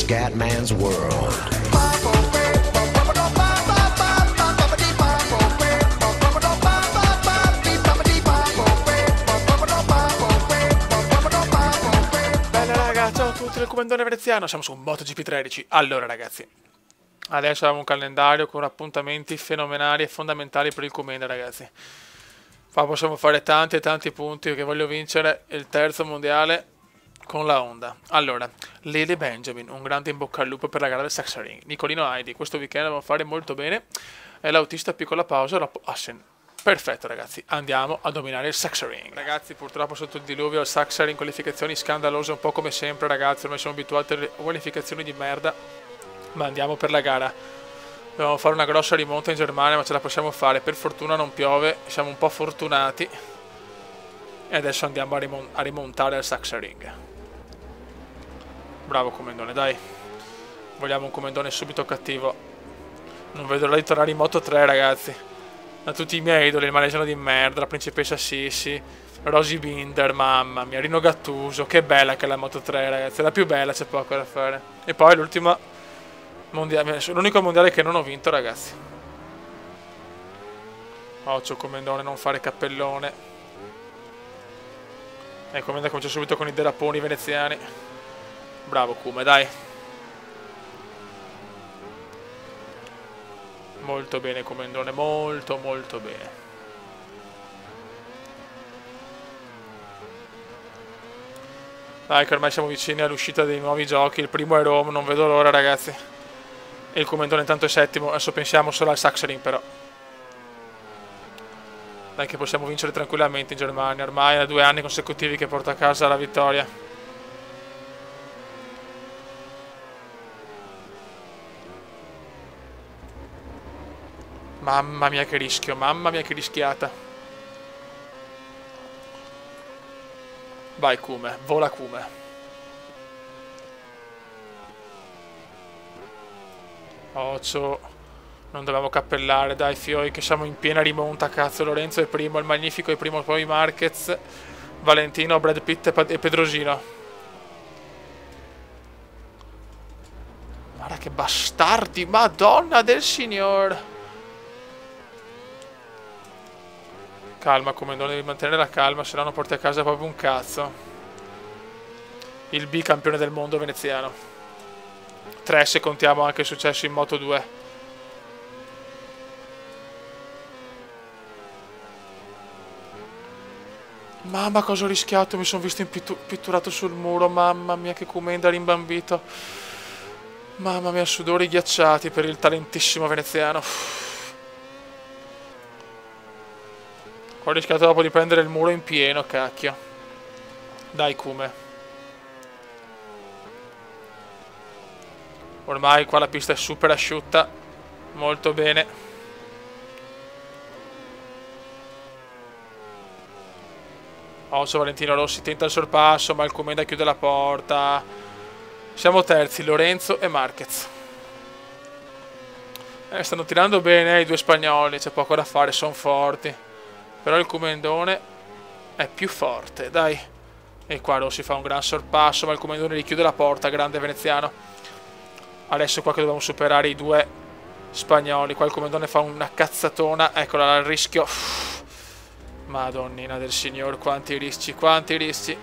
Scatman's world. Ciao a tutti del Comandone Veneziano, siamo su MotoGP 13. Allora ragazzi, adesso abbiamo un calendario con appuntamenti fenomenali e fondamentali per il Comenda ragazzi. Qua possiamo fare tanti e tanti punti perché voglio vincere il terzo mondiale con la Honda. Allora, Lele Benjamin, un grande in bocca al lupo per la gara del Sachsenring. Nicolino Heidi, questo weekend dobbiamo fare molto bene. E l'autista piccola pausa, Assen. Perfetto ragazzi, andiamo a dominare il Sachsenring. Ragazzi, purtroppo sotto il diluvio il Sachsenring, qualificazioni scandalose un po' come sempre ragazzi, ormai siamo abituati alle qualificazioni di merda, ma andiamo per la gara. Dobbiamo fare una grossa rimonta in Germania, ma ce la possiamo fare, per fortuna non piove, siamo un po' fortunati. E adesso andiamo a rimontare al Sachsenring. Bravo Comendone, dai. Vogliamo un Comendone subito cattivo. Non vedo l'ora di tornare in Moto 3 ragazzi. Da tutti i miei idoli, il malesiano di merda, la principessa Sissi, Rosy Binder, mamma mia, Rino Gattuso, che bella che è la Moto 3 ragazzi, è la più bella, c'è poco da fare. E poi l'ultima mondiale, l'unico mondiale che non ho vinto ragazzi. Occhio Comendone, non fare cappellone. E Comenda comincia subito con i deraponi veneziani. Bravo Kume, dai. Molto bene Comendone, molto molto bene. Dai che ormai siamo vicini all'uscita dei nuovi giochi. Il primo è Rome, non vedo l'ora ragazzi. E il Comendone intanto è settimo. Adesso pensiamo solo al Sachsenring però. Dai che possiamo vincere tranquillamente in Germania. Ormai è 2 anni consecutivi che porta a casa la vittoria. Mamma mia che rischio, mamma mia che rischiata. Vai Kume, vola Kume. Occhio, non dobbiamo cappellare, dai fioi che siamo in piena rimonta, cazzo. Lorenzo è primo, il Magnifico è primo, poi Marquez, Valentino, Brad Pitt e Pedrosino. Guarda che bastardi, madonna del signor. Calma Comendone, devi mantenere la calma, se no non porti a casa proprio un cazzo. Il bicampione del mondo veneziano. 3 se contiamo anche il successo in Moto 2. Mamma cosa ho rischiato, mi sono visto pitturato sul muro, mamma mia che Comenda rimbambito. Mamma mia, sudori ghiacciati per il talentissimo veneziano. Ho rischiato dopo di prendere il muro in pieno, cacchio. Dai Kume. Ormai qua la pista è super asciutta. Molto bene. Occhio Valentino Rossi tenta il sorpasso, ma il Comenda chiude la porta. Siamo terzi, Lorenzo e Marquez. Stanno tirando bene i due spagnoli, c'è poco da fare, sono forti. Però il Comendone è più forte, dai. E qua Rossi fa un gran sorpasso, ma il Comendone richiude la porta, grande veneziano. Adesso qua che dobbiamo superare i due spagnoli. Qua il Comendone fa una cazzatona, eccola il rischio. Madonnina del signor, quanti rischi, quanti rischi.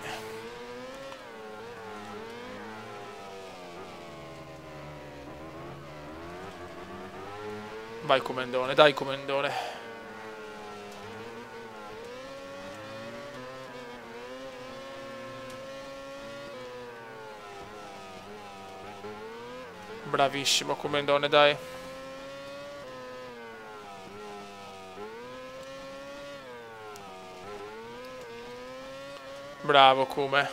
Vai Comendone, dai Comendone. Bravissimo Comendone, dai. Bravo Kume.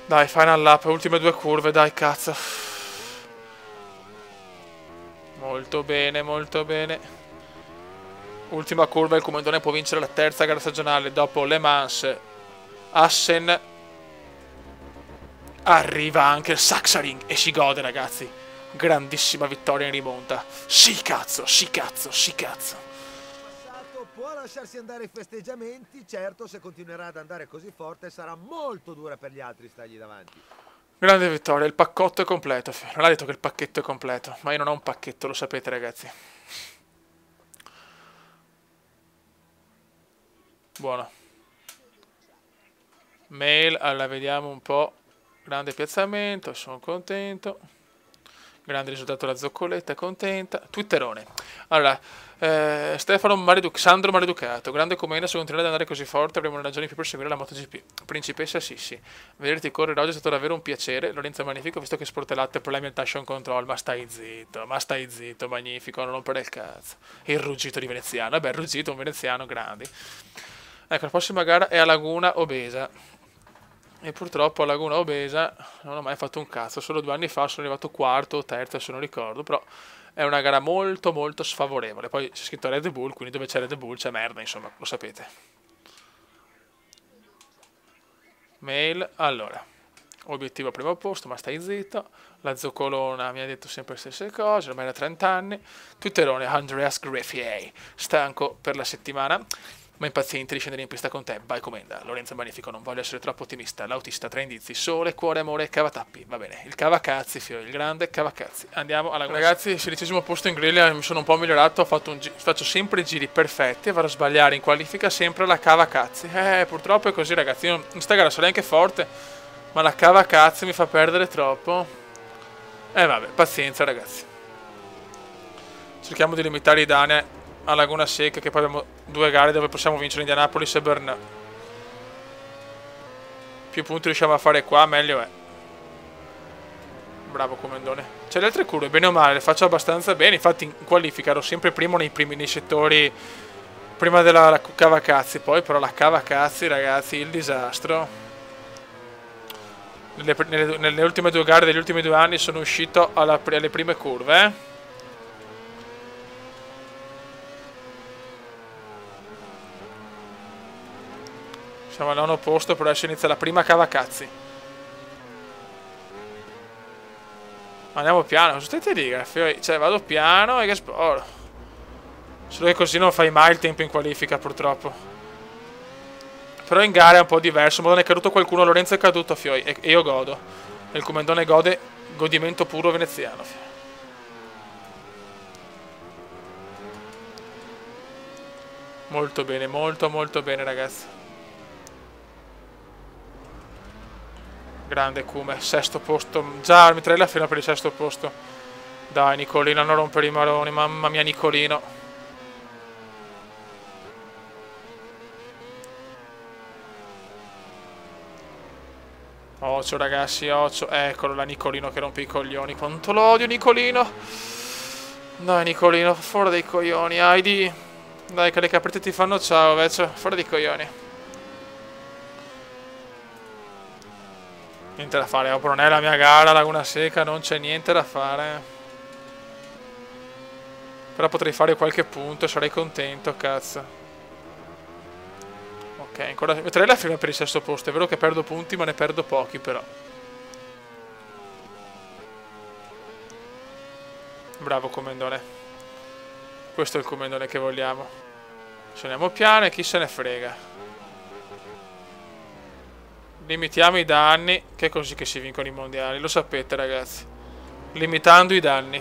Dai, final lap, ultime 2 curve, dai cazzo. Molto bene, molto bene. Ultima curva, il Comendone può vincere la terza gara stagionale dopo Le Mans, Assen. Arriva anche il Sachsenring e si gode ragazzi. Grandissima vittoria in rimonta. Sì cazzo, sì cazzo, sì cazzo. Questo può lasciarsi andare ai festeggiamenti, certo se continuerà ad andare così forte sarà molto dura per gli altri stargli davanti. Grande vittoria, il paccotto è completo. Non ha detto che il pacchetto è completo, ma io non ho un pacchetto, lo sapete ragazzi. Buono. Mail, allora vediamo un po'. Grande piazzamento, sono contento. Grande risultato la zoccoletta, contenta. Twitterone. Allora, Sandro Maleducato. Grande commenda, se continuare ad andare così forte avremo ragioni in più per seguire la MotoGP. Principessa Sissi. Vederti correre oggi è stato davvero un piacere. Lorenzo è magnifico, visto che sportellate problemi al traction control. Ma stai zitto, magnifico, non rompere il cazzo. Il ruggito di veneziano. Vabbè, il ruggito, un veneziano, grandi. Ecco, la prossima gara è a Laguna Obesa. E purtroppo a Laguna Obesa non ho mai fatto un cazzo, solo 2 anni fa sono arrivato quarto o terzo se non ricordo, però è una gara molto molto sfavorevole. Poi c'è scritto Red Bull, quindi dove c'è Red Bull c'è merda, insomma, lo sapete. Mail, allora, obiettivo primo posto, ma stai zitto. La zoccolona mi ha detto sempre le stesse cose, ormai da 30 anni. Twitterone, Andreas Greffier, stanco per la settimana, ma impaziente di scendere in pista con te. Vai commenda. Lorenzo è magnifico, non voglio essere troppo ottimista. L'autista, 3 indizi, sole, cuore, amore, cavatappi. Va bene, il cavacazzi, il grande cavacazzi. Andiamo alla ragazzi, 16° posto in griglia, mi sono un po' migliorato, faccio sempre i giri perfetti e vado a sbagliare in qualifica sempre la cavacazzi. Purtroppo è così ragazzi, io in sta gara sarei anche forte, ma la cavacazzi mi fa perdere troppo. Vabbè, pazienza ragazzi. Cerchiamo di limitare i danni a Laguna Seca, che poi abbiamo 2 gare dove possiamo vincere, Indianapolis e Brno. Più punti riusciamo a fare qua, meglio è. Bravo Comendone. C'è le altre curve, bene o male, le faccio abbastanza bene. Infatti in qualifica ero sempre primo nei settori prima della cavacazzi. Poi però la cavacazzi, ragazzi, il disastro. Nelle ultime 2 gare degli ultimi 2 anni sono uscito alle prime curve, Siamo al 9° posto, però adesso inizia la prima cavacazzi. Andiamo piano, state lì, cioè vado piano e che sporo. Solo che così non fai mai il tempo in qualifica, purtroppo. Però in gara è un po' diverso, ma non è caduto qualcuno, Lorenzo è caduto, fioi, e io godo. E il Comendone gode, godimento puro veneziano, fioi. Molto bene, molto molto bene, ragazzi. Grande Cume, 6° posto. Già, mi trailer fino per il 6° posto. Dai, Nicolino, non rompere i maroni. Mamma mia, Nicolino. Occhio, ragazzi, occhio. Eccolo là, Nicolino che rompe i coglioni. Quanto lo odio, Nicolino. Dai, Nicolino, fuori dai coglioni. Heidi. Dai, che le caprette ti fanno ciao, vecchio. Fuori dai coglioni. Niente da fare, non è la mia gara, Laguna Seca, non c'è niente da fare. Però potrei fare qualche punto, sarei contento, cazzo. Ok, ancora metterei la firma per il 6° posto. È vero che perdo punti, ma ne perdo pochi, però. Bravo Comendone. Questo è il Comendone che vogliamo. Suoniamo piano e chi se ne frega. Limitiamo i danni, che è così che si vincono i mondiali, lo sapete ragazzi. Limitando i danni.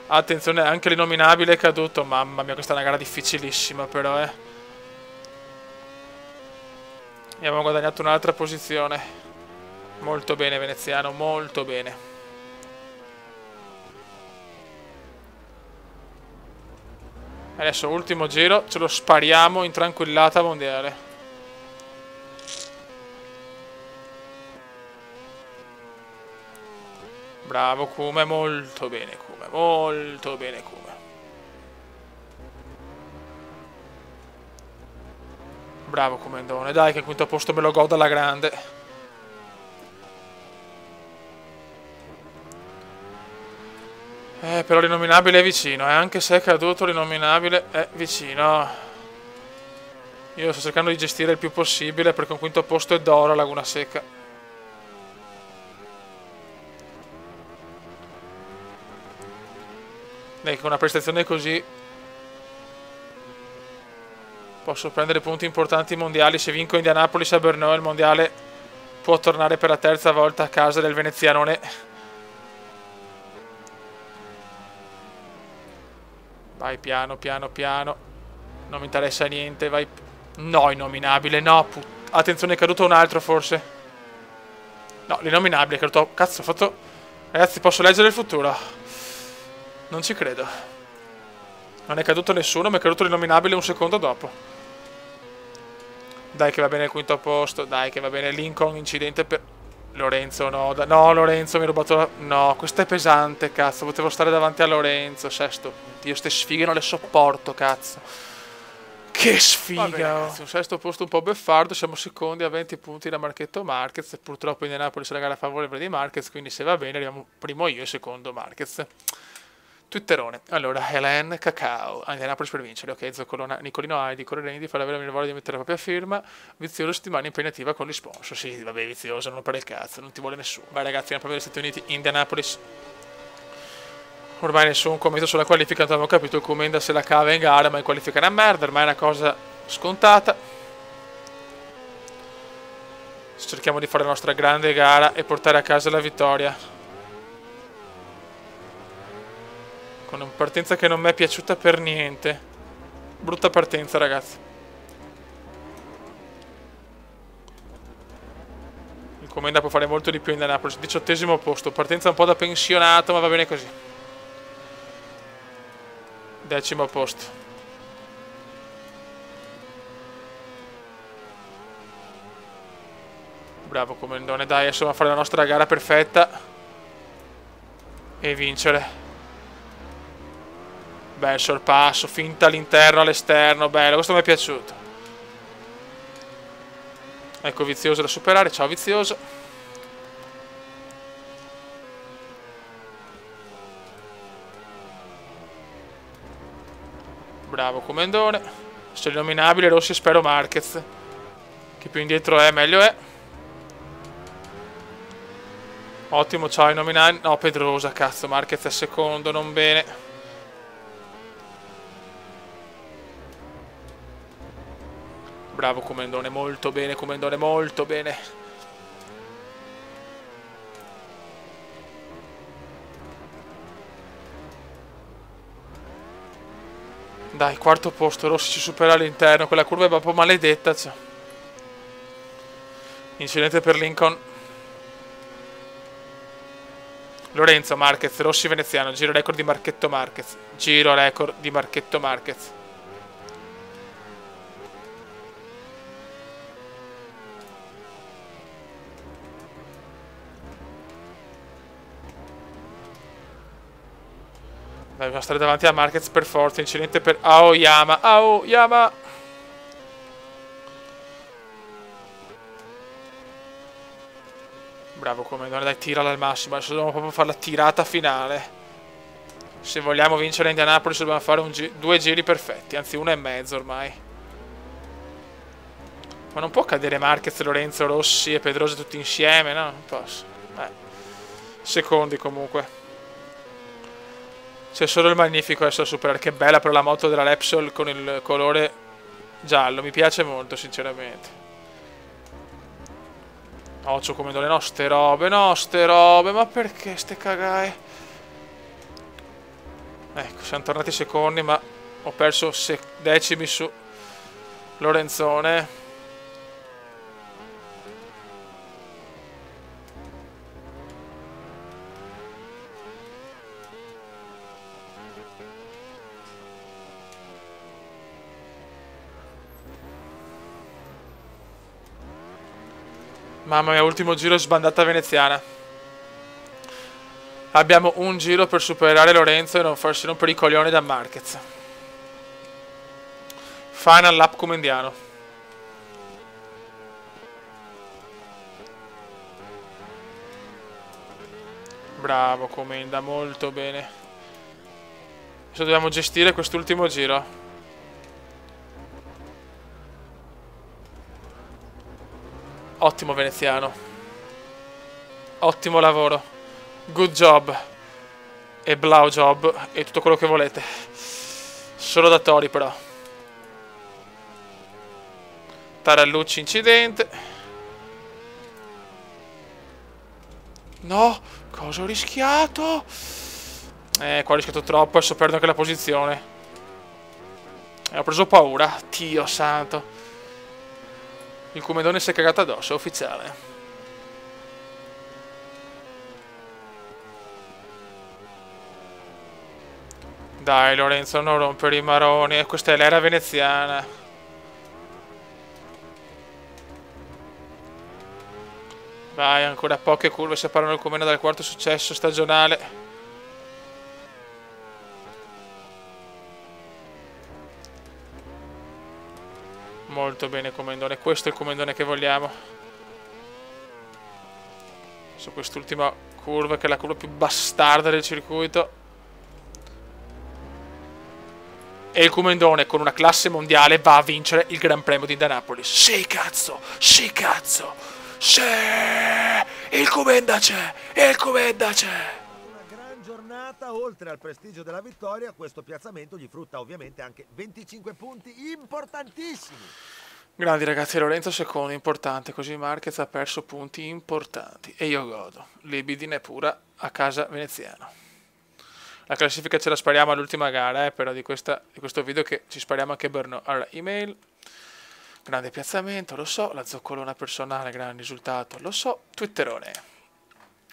Attenzione, anche l'innominabile è caduto. Mamma mia, questa è una gara difficilissima però, E abbiamo guadagnato un'altra posizione. Molto bene veneziano, molto bene. Adesso ultimo giro, ce lo spariamo in tranquillata mondiale. Bravo Cume, molto bene Cume, molto bene Cume. Bravo Comendone, dai che il 5° posto me lo godo alla grande. Però l'innominabile è vicino, anche se è caduto l'innominabile è vicino. Io sto cercando di gestire il più possibile perché un 5° posto è d'oro a Laguna Seca. Dai, con una prestazione così Posso prendere punti importanti mondiali. Se vinco Indianapolis a Brno, il mondiale può tornare per la terza volta a casa del venezianone. Vai piano, piano, piano. Non mi interessa niente, vai. No, innominabile, no. Attenzione, è caduto un altro forse. No, l'innominabile è caduto. Cazzo, ho fatto... Ragazzi, posso leggere il futuro? Non ci credo. Non è caduto nessuno, ma è caduto l'innominabile un secondo dopo. Dai che va bene il quinto posto. Dai che va bene Lincoln, incidente per... Lorenzo, no. No, Lorenzo mi ha rubato la... No, questo è pesante, cazzo. Potevo stare davanti a Lorenzo. Sesto. Dio, ste sfighe non le sopporto, cazzo. Che sfiga. Vabbè, ragazzi, un sesto posto un po' beffardo. Siamo secondi a 20 punti da Marchetto Marquez. Purtroppo Indianapolis è la gara favorevole di Marquez, quindi se va bene arriviamo primo io e secondo Marquez. Twitterone. Allora, Helen Cacao. Indianapolis per vincere. Ok, Zoccolona, Nicolino Aidi, Correreni di fare avere la voglia di mettere la propria firma. Vizioso settimana impegnativa con gli sponsor. Sì, vabbè, Vizioso, non per il cazzo, non ti vuole nessuno. Vai ragazzi, Gran Premio degli Stati Uniti, Indianapolis. Ormai nessun commento sulla qualifica, non avevo capito il Comenda se la cava in gara, ma in qualifica è una merda, ormai è una cosa scontata. Cerchiamo di fare la nostra grande gara e portare a casa la vittoria. Con una partenza che non mi è piaciuta per niente. Brutta partenza, ragazzi. Il Comenda può fare molto di più in Indianapolis. 18° posto. Partenza un po' da pensionato, ma va bene così. 10° posto. Bravo Comendone. Dai, adesso dobbiamo fare la nostra gara perfetta. E vincere. Bel sorpasso, finta all'interno, all'esterno, bello, questo mi è piaciuto. Ecco Vizioso da superare, ciao Vizioso. Bravo Comendone. Se nominabile Rossi spero Marquez. Che più indietro è, meglio è. Ottimo, ciao nominabile. No, Pedrosa, cazzo, Marquez è secondo, non bene. Bravo Comendone, molto bene Comendone, molto bene. Dai, 4° posto, Rossi ci supera all'interno, quella curva è un po' maledetta. Cioè. Incidente per Lincoln. Lorenzo Marquez, Rossi veneziano, giro record di Marchetto Marquez. Giro record di Marchetto Marquez. Dai, dobbiamo stare davanti a Marquez per forza. Incidente per Aoyama. Aoyama. Bravo Comendone, dai, tirala al massimo. Adesso dobbiamo proprio fare la tirata finale. Se vogliamo vincere Indianapolis dobbiamo fare 2 giri perfetti. Anzi, 1,5 ormai. Ma non può cadere Marquez, Lorenzo, Rossi e Pedrosa tutti insieme, no? Non posso. Secondi comunque. C'è solo il Magnifico adesso da superare. Che bella però la moto della Repsol con il colore giallo. Mi piace molto, sinceramente. Occhio Comendone. No, ste robe. Ma perché ste cagaie? Ecco, siamo tornati secondi, ma ho perso decimi su Lorenzone. Mamma mia, ultimo giro sbandata veneziana. Abbiamo un giro per superare Lorenzo e non farsi rompere i coglioni da Marquez. Final lap comendiano. Bravo Comenda, molto bene. Adesso dobbiamo gestire quest'ultimo giro. Ottimo veneziano. Ottimo lavoro. Good job. E blau job. E tutto quello che volete. Solo da Tori però. Tarallucci incidente. No, cosa ho rischiato? Qua ho rischiato troppo, adesso perdo anche la posizione. Ho preso paura, Dio santo. Il Comendone si è cagato addosso, è ufficiale. Dai Lorenzo, non rompere i maroni, questa è l'era veneziana. Vai, ancora poche curve separano il Comendo dal quarto successo stagionale. Molto bene Comendone, questo è il Comendone che vogliamo. Su quest'ultima curva, che è la curva più bastarda del circuito. E il Comendone con una classe mondiale va a vincere il Gran Premio di Indianapolis. Sì cazzo, sì cazzo, sì, il Comenda c'è, il Comenda c'è. Una gran giornata, oltre al prestigio della vittoria, questo piazzamento gli frutta ovviamente anche 25 punti importantissimi. Grandi ragazzi, Lorenzo secondo, importante, così Marquez ha perso punti importanti. E io godo, libidine è pura a casa veneziano. La classifica ce la spariamo all'ultima gara, però di questo video che ci spariamo anche Bernot. Allora, email, grande piazzamento, lo so, la zoccolona personale, gran risultato, lo so, twitterone.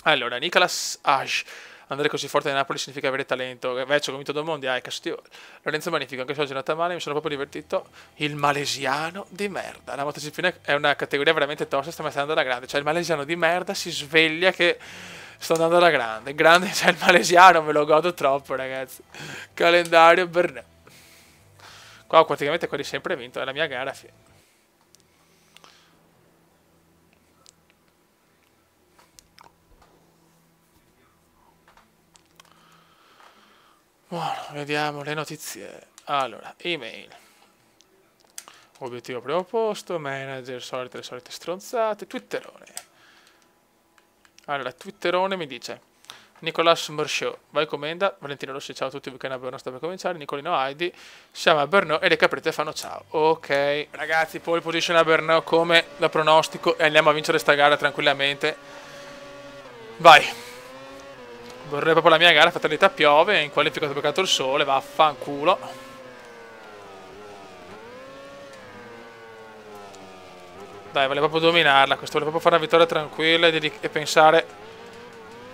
Allora, Nicolas Age, andare così forte in Napoli significa avere talento, invece ho vinto due mondiali, cazzo. Lorenzo magnifico, anche se oggi è andata male, mi sono proprio divertito. Il malesiano di merda, la MotoGP è una categoria veramente tosta, sta mettendo alla grande, cioè il malesiano di merda si sveglia che... sto andando alla grande, cioè il malesiano me lo godo troppo ragazzi. Calendario Bernat. Qua praticamente quelli sempre vinto, è la mia gara. Buono, vediamo le notizie. Allora, email. Obiettivo primo posto, manager, le solite stronzate, twitterone. Allora, twitterone mi dice Nicolas Mershaw, vai Comenda, Valentino Rossi, ciao a tutti, il weekend a Brno sta per cominciare, Nicolino Heidi, siamo a Brno e le caprette fanno ciao. Ok, ragazzi, pole position a Brno come da pronostico e andiamo a vincere sta gara tranquillamente. Vai. Vorrei proprio la mia gara, fatalità piove, in qualifica ho beccato il sole, vaffanculo. Dai, vale proprio dominarla, questo vuole proprio fare una vittoria tranquilla e pensare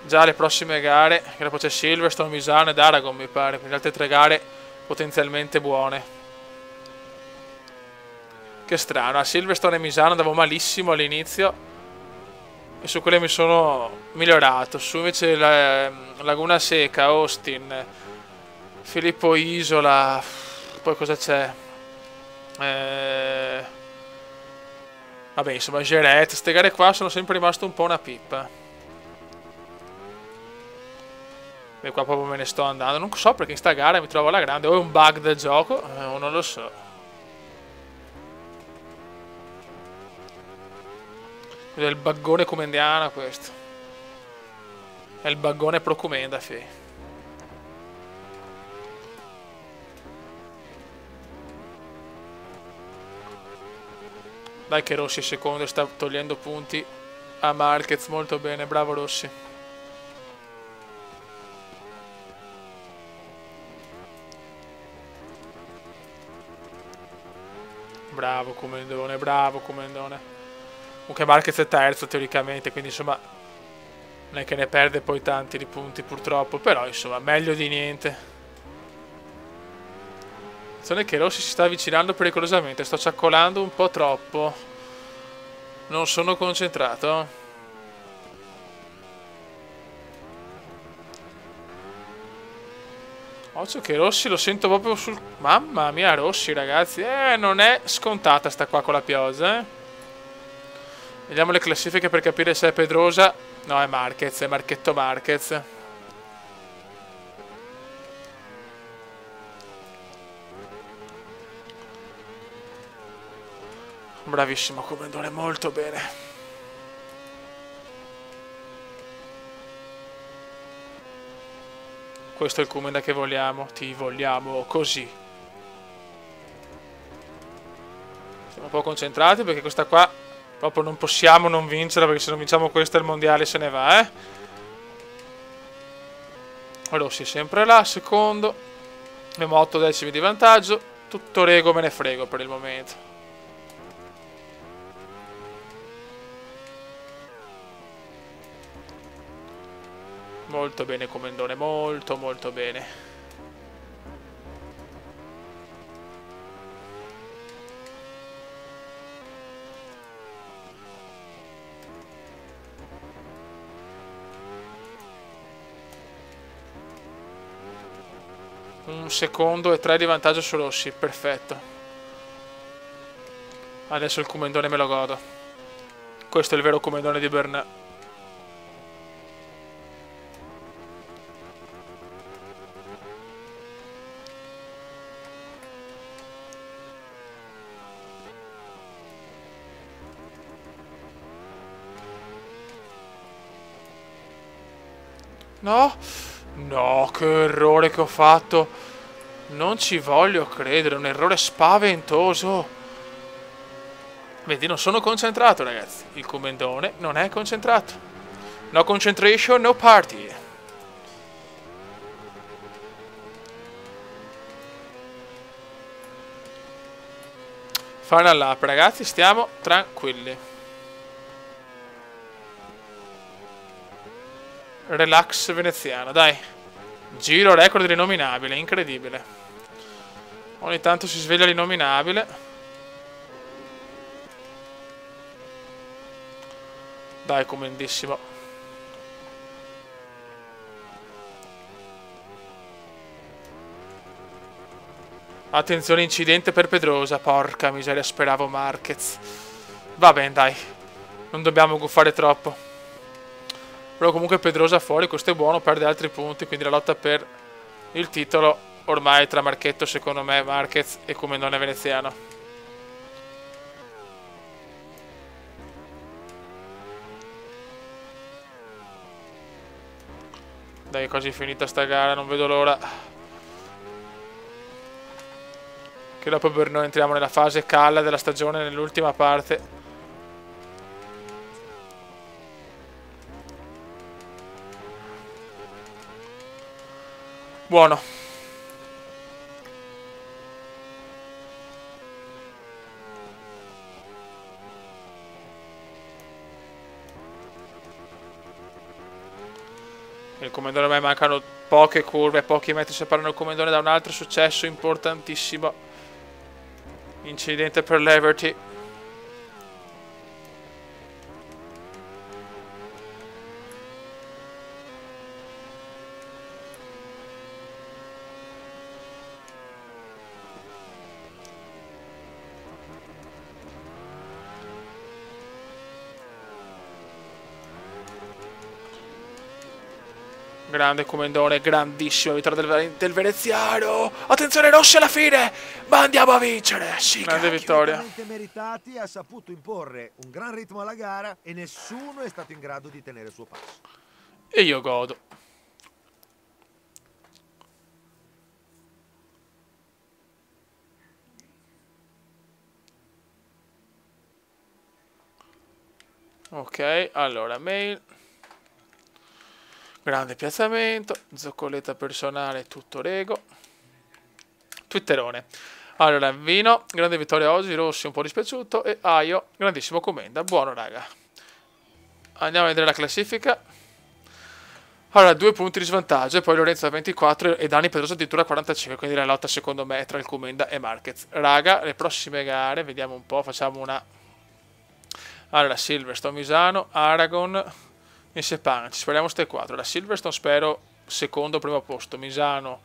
già alle prossime gare, che dopo c'è Silverstone, Misano ed Aragon mi pare, quindi altre 3 gare potenzialmente buone. Che strano, a Silverstone e Misano andavo malissimo all'inizio e su quelle mi sono migliorato, su invece Laguna Seca, Austin, Filippo Isola, poi cosa c'è? Vabbè, insomma, Geret, queste gare qua sono sempre rimasto un po' una pippa. E qua proprio me ne sto andando. Non so perché in sta gara mi trovo alla grande. O è un bug del gioco, o non lo so. È il buggone comendiano questo. È il buggone pro Comenda, fi. Dai che Rossi è secondo e sta togliendo punti a Marquez, molto bene, bravo Rossi. Bravo Comendone, bravo Comendone. Comunque Marquez è terzo teoricamente, quindi insomma non è che ne perde poi tanti di punti purtroppo, però insomma meglio di niente. Attenzione che Rossi si sta avvicinando pericolosamente, sto ciaccolando un po' troppo. Non sono concentrato. Occhio che Rossi lo sento proprio sul... Mamma mia Rossi ragazzi, non è scontata sta qua con la pioggia, Vediamo le classifiche per capire se è Pedrosa. No, è Marquez, è Marchetto Marquez. Bravissimo Comendone, molto bene. Questo è il Comenda che vogliamo, ti vogliamo così. Siamo un po' concentrati perché questa qua proprio non possiamo non vincere, perché se non vinciamo questa il mondiale se ne va, eh. Rossi sempre là, secondo. Abbiamo 8 decimi di vantaggio. Tutto rego, me ne frego per il momento. Molto bene Comendone, molto molto bene. Un secondo e 3 di vantaggio su Rossi, perfetto. Adesso il Comendone me lo godo. Questo è il vero Comendone di Bernat. No? No, che errore che ho fatto. Non ci voglio credere, un errore spaventoso. Vedi, non sono concentrato, ragazzi. Il Comendone non è concentrato. No concentration, no party. Final lap, ragazzi, stiamo tranquilli. Relax veneziano, dai. Giro record l'innominabile, incredibile. Ogni tanto si sveglia l'innominabile. Dai, comendissimo. Attenzione, incidente per Pedrosa. Porca miseria, speravo Marquez. Va bene, dai. Non dobbiamo guffare troppo. Però comunque Pedrosa fuori, questo è buono, perde altri punti, quindi la lotta per il titolo ormai tra Marchetto, secondo me, Marquez e Comendone veneziano. Dai, è quasi finita sta gara, non vedo l'ora che dopo per noi entriamo nella fase calla della stagione, nell'ultima parte. Buono. Il Comendone ormai mancano poche curve, pochi metri separano il Comendone da un altro successo importantissimo. Incidente per Leverty. Grande Comendone, grandissima vittoria del veneziano. Attenzione, Rossi alla fine, ma andiamo a vincere. Sì, grande vittoria. Meritati, ha saputo imporre un gran ritmo alla gara e nessuno è stato in grado di tenere il suo passo. E io godo. Ok, allora mail. Grande piazzamento, zoccoletta personale, tutto rego. Twitterone. Allora, Vino, grande vittoria oggi, Rossi un po' dispiaciuto e Aio, grandissimo Comenda. Buono, raga. Andiamo a vedere la classifica. Allora, 2 punti di svantaggio e poi Lorenzo a 24 e Dani Pedrosa addirittura a 45, quindi la lotta secondo me è tra il Comenda e Marquez. Raga, le prossime gare, vediamo un po', facciamo una... Allora, Silverstone, Misano, Aragon... e Sepang, ci speriamo ste 4. La Silverstone spero secondo o primo posto, Misano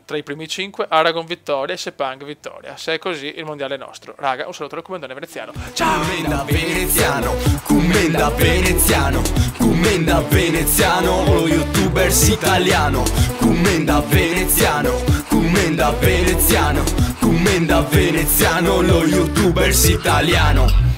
tra i primi 5, Aragon vittoria e Sepang vittoria. Se è così il mondiale è nostro. Raga, un saluto dal Comendone veneziano. Ciao! Comenda veneziano, Comenda veneziano, Comenda veneziano, lo youtubers italiano. Comenda veneziano, Comenda veneziano, Comenda veneziano, lo youtubers italiano.